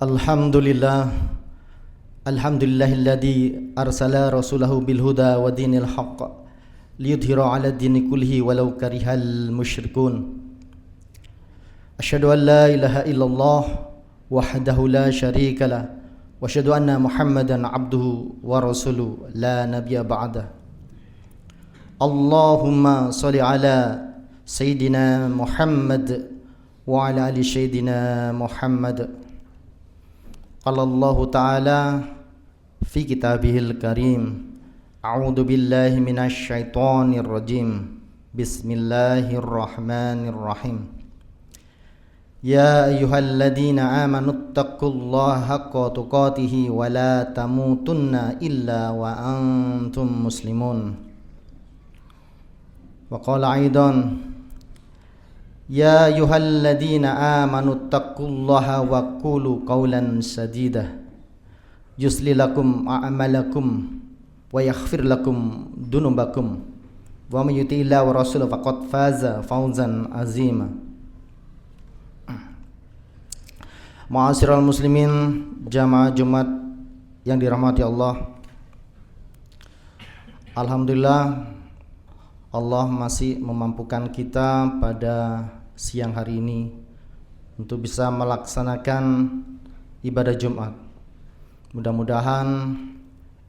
Alhamdulillah, alhamdulillahilladzi arsala rasulahu bil huda wa dinil haqq liyudhhira 'ala dini kullihi walau karihal musyrikun. Asyhadu an la ilaha illallah wahdahu la syarika lah wa asyhadu anna Muhammadan 'abduhu wa rasuluhu la nabiyya ba'dah. Allahumma shalli 'ala sayyidina Muhammad wa 'ala ali sayyidina Muhammad. Qala Allah Ta'ala fi kitabihil karim, a'udzu billahi minasy syaithanir rajim. Bismillahirrahmanirrahim. Ya ayyuhalladzina amanu taqullaha haqqa tuqatih wa la tamutunna illa wa antum muslimun. Wa qala aidan, ya ayyuhalladzina amanu taqullaha wa qulu qawlan sadida yusli lakum a'malakum wa yaghfir lakum dunubakum wa may yuti'illaha wa rasulahu faqad faza fawzan azima. Ma'asyiral muslimin, jamaah Jumat yang dirahmati Allah, alhamdulillah Allah masih memampukan kita pada siang hari ini untuk bisa melaksanakan ibadah Jumat. Mudah-mudahan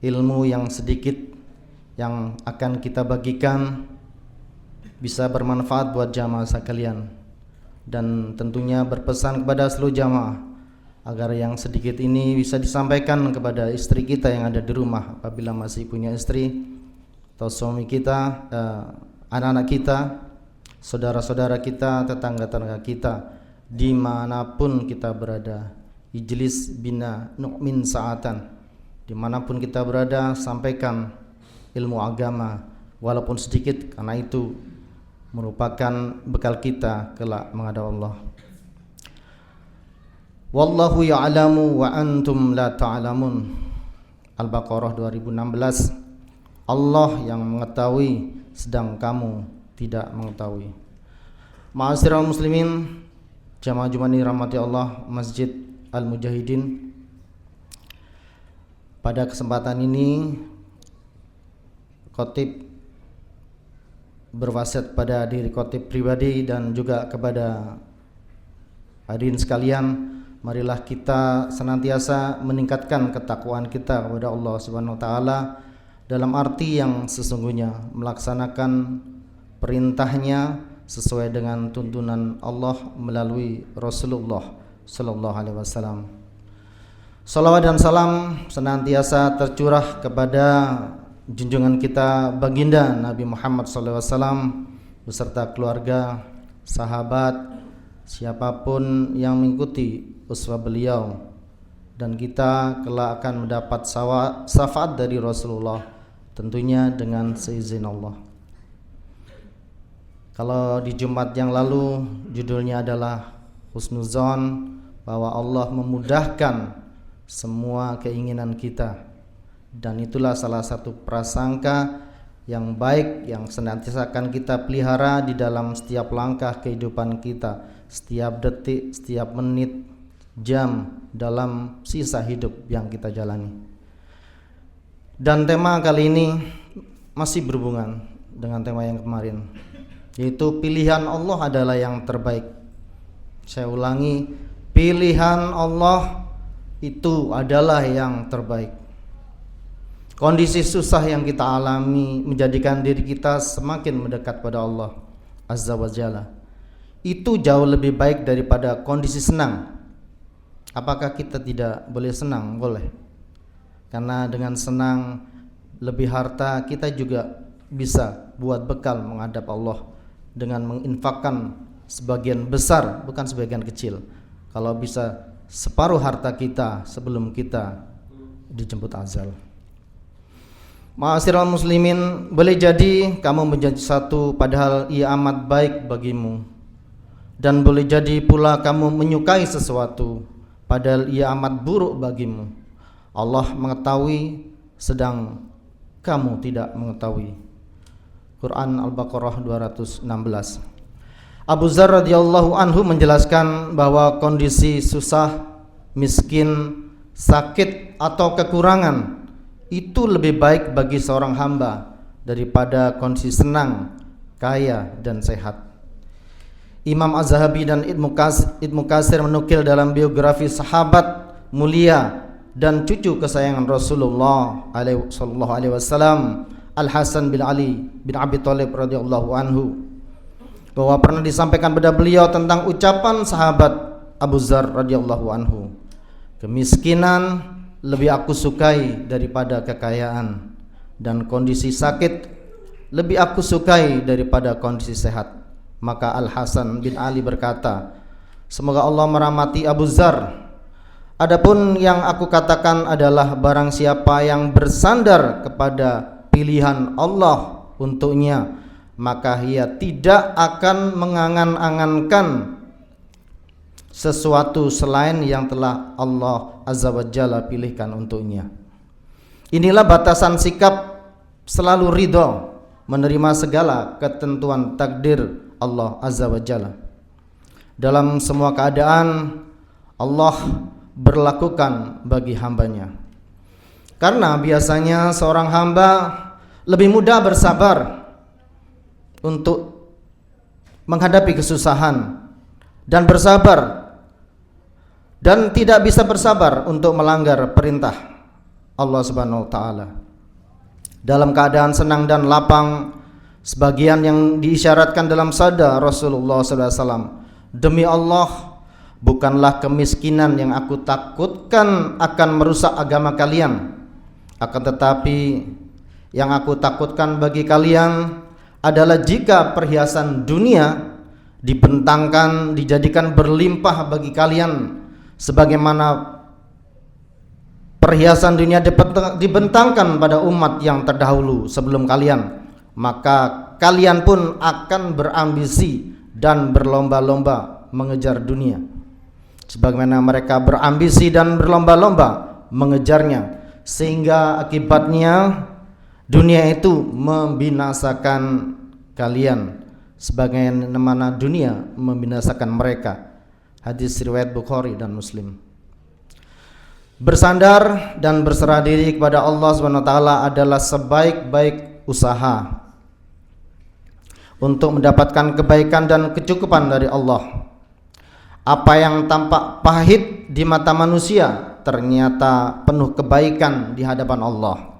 ilmu yang sedikit yang akan kita bagikan bisa bermanfaat buat jamaah sekalian, dan tentunya berpesan kepada seluruh jamaah agar yang sedikit ini bisa disampaikan kepada istri kita yang ada di rumah apabila masih punya istri, atau suami kita, anak-anak kita, saudara-saudara kita, tetangga-tetangga kita, dimanapun kita berada. Ijlis bina nu'min sa'atan, dimanapun kita berada, sampaikan ilmu agama walaupun sedikit, karena itu merupakan bekal kita kelak menghadap Allah. Wallahu ya'lamu wa antum la ta'lamun. Al-Baqarah 2016. Allah yang mengetahui sedang kamu tidak mengetahui. Ma'asyiral muslimin, jamaah Jumat ini rahmati Allah, Masjid Al-Mujahidin. Pada kesempatan ini khotib berwasiat pada diri khotib pribadi dan juga kepada hadirin sekalian, marilah kita senantiasa meningkatkan ketakwaan kita kepada Allah Subhanahu wa taala, dalam arti yang sesungguhnya melaksanakan perintahnya sesuai dengan tuntunan Allah melalui Rasulullah sallallahu alaihi wasallam. Salawat dan salam senantiasa tercurah kepada junjungan kita baginda Nabi Muhammad sallallahu alaihi wasallam beserta keluarga, sahabat, siapapun yang mengikuti uswah beliau, dan kita kelak akan mendapat syafaat dari Rasulullah, tentunya dengan seizin Allah. Kalau di Jumat yang lalu judulnya adalah husnuzon, bahwa Allah memudahkan semua keinginan kita, dan itulah salah satu prasangka yang baik yang senantiasa akan kita pelihara di dalam setiap langkah kehidupan kita, setiap detik, setiap menit, jam dalam sisa hidup yang kita jalani. Dan tema kali ini masih berhubungan dengan tema yang kemarin, yaitu pilihan Allah adalah yang terbaik. Saya ulangi, pilihan Allah itu adalah yang terbaik. Kondisi susah yang kita alami menjadikan diri kita semakin mendekat pada Allah Azza wa Jalla. Itu jauh lebih baik daripada kondisi senang. Apakah kita tidak boleh senang? Boleh. Karena dengan senang, lebih harta, kita juga bisa buat bekal menghadap Allah dengan menginfakkan sebagian besar, bukan sebagian kecil. Kalau bisa separuh harta kita sebelum kita dijemput azal. Ma'asyiral muslimin, boleh jadi kamu menjadi satu padahal ia amat baik bagimu, dan boleh jadi pula kamu menyukai sesuatu padahal ia amat buruk bagimu. Allah mengetahui sedang kamu tidak mengetahui. Quran Al-Baqarah 216. Abu Dzar radhiyallahu anhu menjelaskan bahwa kondisi susah miskin, sakit atau kekurangan, itu lebih baik bagi seorang hamba daripada kondisi senang, kaya dan sehat. Imam Az-Zahabi dan Ibnu Katsir menukil dalam biografi sahabat mulia dan cucu kesayangan Rasulullah sallallahu alaihi wasallam, Al-Hasan bin Ali bin Abi Thalib radhiyallahu anhu, bahwa pernah disampaikan pada beliau tentang ucapan sahabat Abu Dzar radhiyallahu anhu, kemiskinan lebih aku sukai daripada kekayaan, dan kondisi sakit lebih aku sukai daripada kondisi sehat. Maka Al-Hasan bin Ali berkata, semoga Allah merahmati Abu Dzar. Adapun yang aku katakan adalah barang siapa yang bersandar kepada pilihan Allah untuknya, maka ia tidak akan mengangan-angankan sesuatu selain yang telah Allah Azza wa Jalla pilihkan untuknya. Inilah batasan sikap selalu ridho menerima segala ketentuan takdir Allah Azza wa Jalla. Dalam semua keadaan Allah berlakukan bagi hambanya. Karena biasanya seorang hamba lebih mudah bersabar untuk menghadapi kesusahan dan bersabar, dan tidak bisa bersabar untuk melanggar perintah Allah Subhanahu wa taala. Dalam keadaan senang dan lapang, sebagian yang diisyaratkan dalam sabda Rasulullah SAW, demi Allah, bukanlah kemiskinan yang aku takutkan akan merusak agama kalian, akan tetapi yang aku takutkan bagi kalian adalah jika perhiasan dunia dibentangkan, dijadikan berlimpah bagi kalian sebagaimana perhiasan dunia dibentangkan pada umat yang terdahulu sebelum kalian, maka kalian pun akan berambisi dan berlomba-lomba mengejar dunia sebagaimana mereka berambisi dan berlomba-lomba mengejarnya, sehingga akibatnya dunia itu membinasakan kalian sebagaimana dunia membinasakan mereka. Hadis riwayat Bukhari dan Muslim. Bersandar dan berserah diri kepada Allah Subhanahu wa taala adalah sebaik-baik usaha untuk mendapatkan kebaikan dan kecukupan dari Allah. Apa yang tampak pahit di mata manusia ternyata penuh kebaikan di hadapan Allah,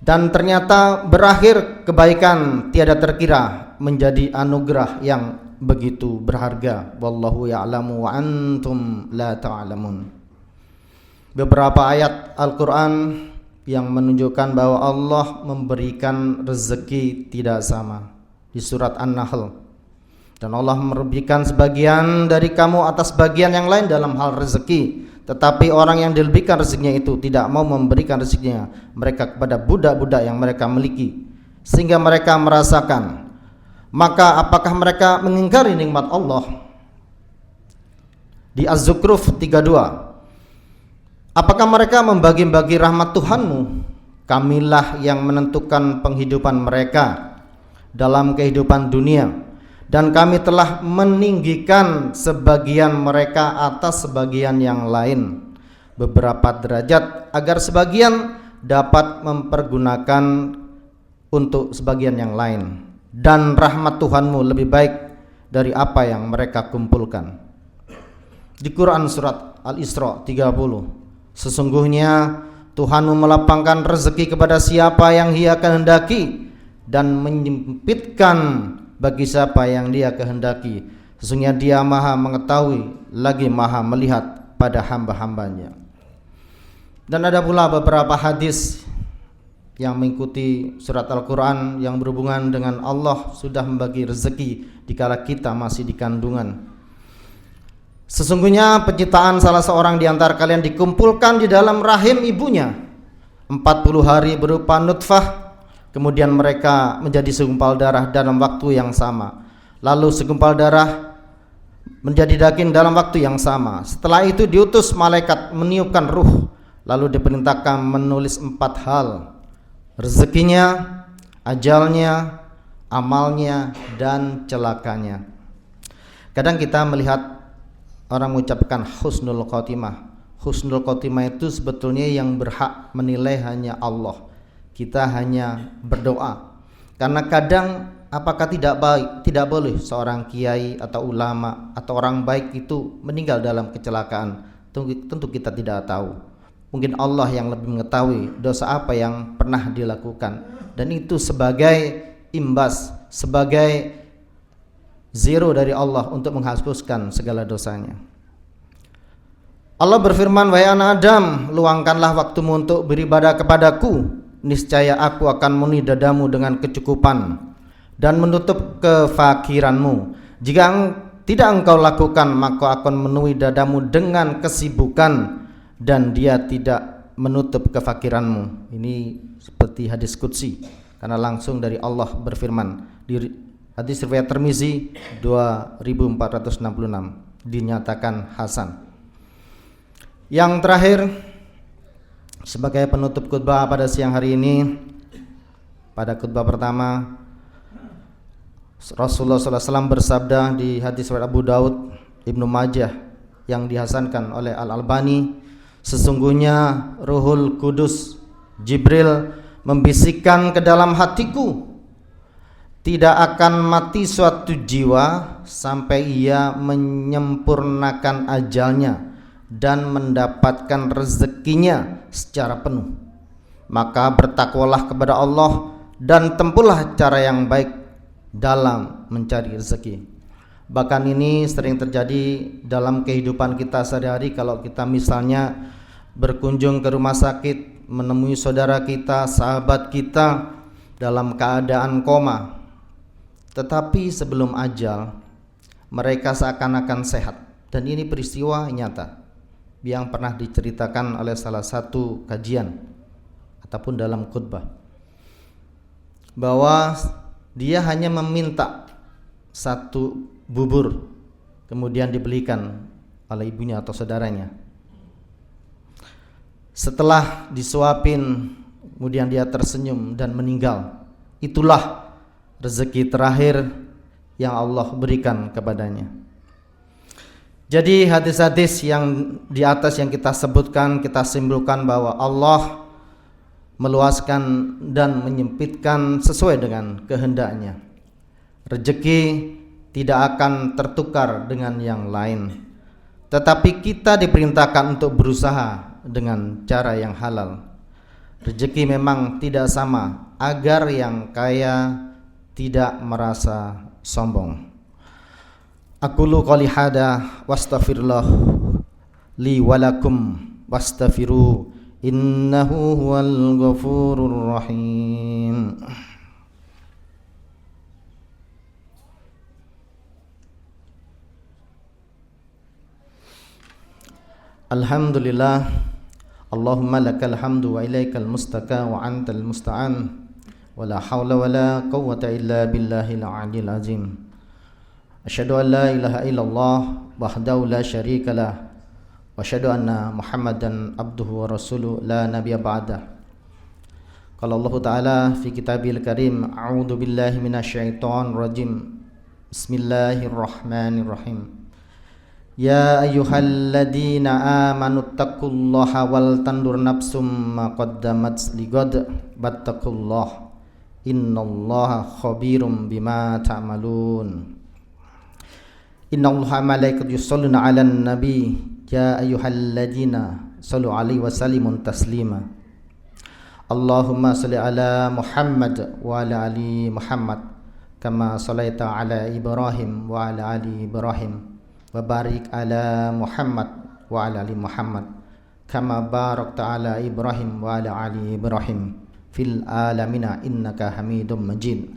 dan ternyata berakhir kebaikan tiada terkira menjadi anugerah yang begitu berharga. Wallahu ya'lamu wa antum la ta'lamun. Beberapa ayat Al-Quran yang menunjukkan bahwa Allah memberikan rezeki tidak sama di surat An-Nahl. Dan Allah merugikan sebagian dari kamu atas bagian yang lain dalam hal rezeki, tetapi orang yang dilebihkan rezekinya itu tidak mau memberikan rezekinya mereka kepada budak-budak yang mereka miliki, sehingga mereka merasakan. Maka apakah mereka mengingkari nikmat Allah? Di Az-Zukhruf 32, apakah mereka membagi-bagi rahmat Tuhanmu? Kamilah yang menentukan penghidupan mereka dalam kehidupan dunia, dan kami telah meninggikan sebagian mereka atas sebagian yang lain beberapa derajat, agar sebagian dapat mempergunakan untuk sebagian yang lain. Dan rahmat Tuhanmu lebih baik dari apa yang mereka kumpulkan. Di Quran surat Al-Isra 30, sesungguhnya Tuhanmu melapangkan rezeki kepada siapa yang Ia kehendaki dan menyempitkan bagi siapa yang Dia kehendaki. Sesungguhnya Dia Maha mengetahui lagi Maha melihat pada hamba-hambanya. Dan ada pula beberapa hadis yang mengikuti surat Al-Quran yang berhubungan dengan Allah sudah membagi rezeki dikala kita masih di kandungan. Sesungguhnya penciptaan salah seorang di antara kalian dikumpulkan di dalam rahim ibunya 40 hari berupa nutfah, kemudian mereka menjadi segumpal darah dalam waktu yang sama, lalu segumpal darah menjadi daging dalam waktu yang sama. Setelah itu diutus malaikat meniupkan ruh, lalu diperintahkan menulis 4 hal: rezekinya, ajalnya, amalnya, dan celakanya. Kadang kita melihat orang mengucapkan husnul khotimah. Husnul khotimah itu sebetulnya yang berhak menilai hanya Allah. Kita hanya berdoa. Karena kadang apakah tidak boleh seorang kiai atau ulama atau orang baik itu meninggal dalam kecelakaan? Tentu kita tidak tahu. Mungkin Allah yang lebih mengetahui dosa apa yang pernah dilakukan, dan itu sebagai imbas, sebagai zero dari Allah untuk menghapuskan segala dosanya. Allah berfirman, wahai anak Adam, luangkanlah waktumu untuk beribadah kepadaku, niscaya aku akan memenuhi dadamu dengan kecukupan dan menutup kefakiranmu. Jika tidak engkau lakukan, maka akan memenuhi dadamu dengan kesibukan dan dia tidak menutup kefakiranmu. Ini seperti hadis qudsi, karena langsung dari Allah berfirman. Di hadis riwayat Tirmizi 2466 dinyatakan hasan. Yang terakhir, sebagai penutup khutbah pada siang hari ini, pada khutbah pertama, Rasulullah SAW bersabda di hadis riwayat Abu Daud, Ibnu Majah yang dihasankan oleh Al-Albani, sesungguhnya Ruhul Kudus Jibril membisikkan ke dalam hatiku, tidak akan mati suatu jiwa sampai ia menyempurnakan ajalnya dan mendapatkan rezekinya secara penuh. Maka bertakwalah kepada Allah dan tempuhlah cara yang baik dalam mencari rezeki. Bahkan ini sering terjadi dalam kehidupan kita sehari-hari. Kalau kita misalnya berkunjung ke rumah sakit, menemui saudara kita, sahabat kita dalam keadaan koma, tetapi sebelum ajal mereka seakan-akan sehat. Dan ini peristiwa nyata yang pernah diceritakan oleh salah satu kajian ataupun dalam khutbah, bahwa dia hanya meminta satu bubur, kemudian dibelikan oleh ibunya atau saudaranya. Setelah disuapin, kemudian dia tersenyum dan meninggal. Itulah rezeki terakhir yang Allah berikan kepadanya. Jadi hadis-hadis yang di atas yang kita sebutkan, kita simpulkan bahwa Allah meluaskan dan menyempitkan sesuai dengan kehendaknya. Rezeki tidak akan tertukar dengan yang lain, tetapi kita diperintahkan untuk berusaha dengan cara yang halal. Rezeki memang tidak sama, agar yang kaya tidak merasa sombong. Aqulu qouli hadza wastaghfirullah li wa lakum wastaghfiru innahu huwal ghafurur rahim. Alhamdulillah, Allahumma lakal hamdu wa ilaikal mustaka wa antal musta'an wa la hawla wa la quwwata illa billahil aliyil azim. Asyhadu an la ilaha illallah wahdahu la syarika lah wa asyhadu anna Muhammadan abduhu wa rasuluh la nabiyya ba'dah. Qala Allah Ta'ala fi kitabil karim, a'udzu billahi minasyaitonir rajim. Bismillahirrahmanirrahim. Ya ayyuhalladzina amanu taqullaha wal tandur nafsum ma qaddamat ligad wattaqullaha innallaha khabirum bima ta'malun. Innallaha malaikatahu yusholluna 'alan nabi ya ayyuhalladzina shallu 'alaihi wa sallimu taslima. Allahumma shalli ala Muhammad wa ala ali Muhammad kama shallaita ala Ibrahim wa ala ali Ibrahim wa barik ala Muhammad wa ala ali Muhammad kama barakta ala Ibrahim wa ala ali Ibrahim fil alamina innaka Hamidum Majid.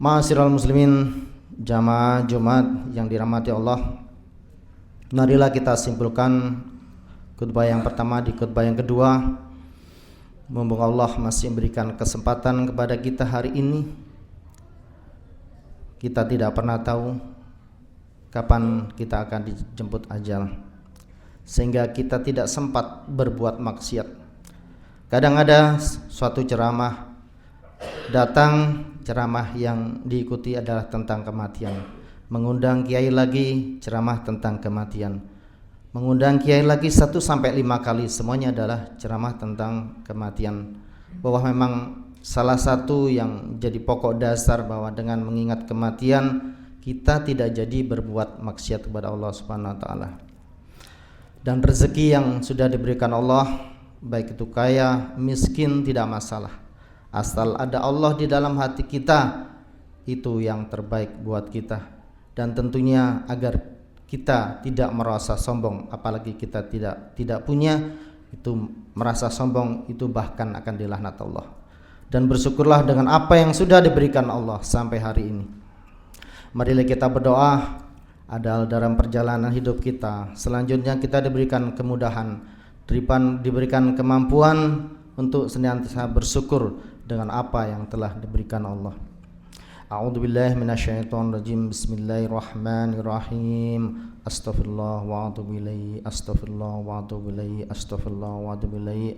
Ma'asyiral muslimin, jamaah Jumat yang dirahmati Allah, marilah kita simpulkan khutbah yang pertama di khutbah yang kedua. Mumpung Allah masih memberikan kesempatan kepada kita hari ini, kita tidak pernah tahu kapan kita akan dijemput ajal, sehingga kita tidak sempat berbuat maksiat. Kadang ada suatu ceramah datang, ceramah yang diikuti adalah tentang kematian. Mengundang kiai lagi ceramah tentang kematian. Mengundang kiai lagi 1 sampai 5 kali, semuanya adalah ceramah tentang kematian. Bahwa memang salah satu yang jadi pokok dasar bahwa dengan mengingat kematian kita tidak jadi berbuat maksiat kepada Allah Subhanahu wa taala. Dan rezeki yang sudah diberikan Allah, baik itu kaya, miskin, tidak masalah. Asal ada Allah di dalam hati kita, itu yang terbaik buat kita. Dan tentunya agar kita tidak merasa sombong, apalagi kita tidak punya, itu merasa sombong itu bahkan akan dilaknat Allah. Dan bersyukurlah dengan apa yang sudah diberikan Allah sampai hari ini. Marilah kita berdoa dalam perjalanan hidup kita. Selanjutnya kita diberikan kemudahan, diberikan kemampuan untuk senantiasa bersyukur dengan apa yang telah diberikan Allah. A'udzubillahi minasyaitonirrajim. Bismillahirrahmanirrahim. Astaghfirullah wa atubu ilaihi. Astaghfirullah wa atubu ilaihi. Astaghfirullah wa atubu ilaihi.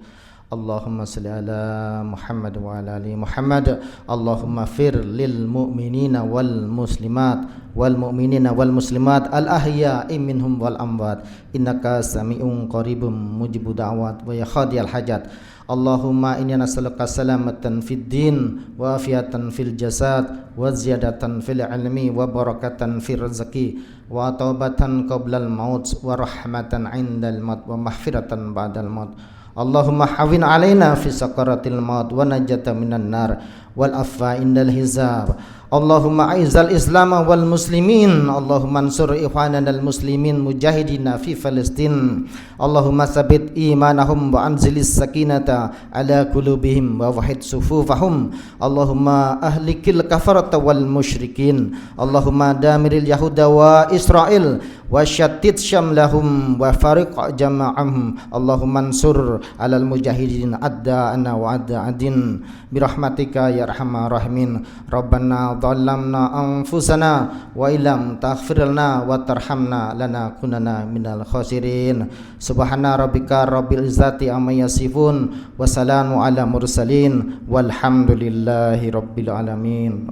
Allahumma salli ala Muhammad wa ala ali Muhammad. Allahumma fir lil mu'minina wal muslimat wal mu'minina wal muslimat al ahya'i minhum wal amwat innaka sami'un qaribun mujibud da'wat wa ya khadiyal hajat. Allahumma inni nas'aluka salamatan fid din wa afiatan fil jasad wa ziyadatan fil ilmi wa barakatan fil rizqi wa taubatan qablal maut wa rahmatan 'indal maut wa maghfiratan ba'dal maut. Allahumma hawin alaina fi sakaratil maut wa najata minan nar wal afwa indal hizab. Allahumma aizal islam wal muslimin. Allahumma ansur ikhwanana al muslimin mujahidina fi Palestin. Allahumma sabit imanahum wa anzilis sakinata ala qulubihim wa wahid sufufahum. Allahumma ahlikil kafarata wal musyrikin. Allahumma damiril yahuda wa Israel wa syattid syamlahum wa fariq jama'ahum. Allahumma ansur alal mujahidin adda'ana wa adda'adin birahmatika ya arhamar rahimin. Rabbana dhalamna anfusana wa illam taghfir lana wa tarhamna lanakunanna minal khasirin. Subhana rabbika rabbil izzati amma yasifun wa salamu ala mursalin walhamdulillahi rabbil alamin.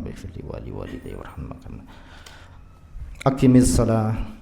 Aqimis shalah.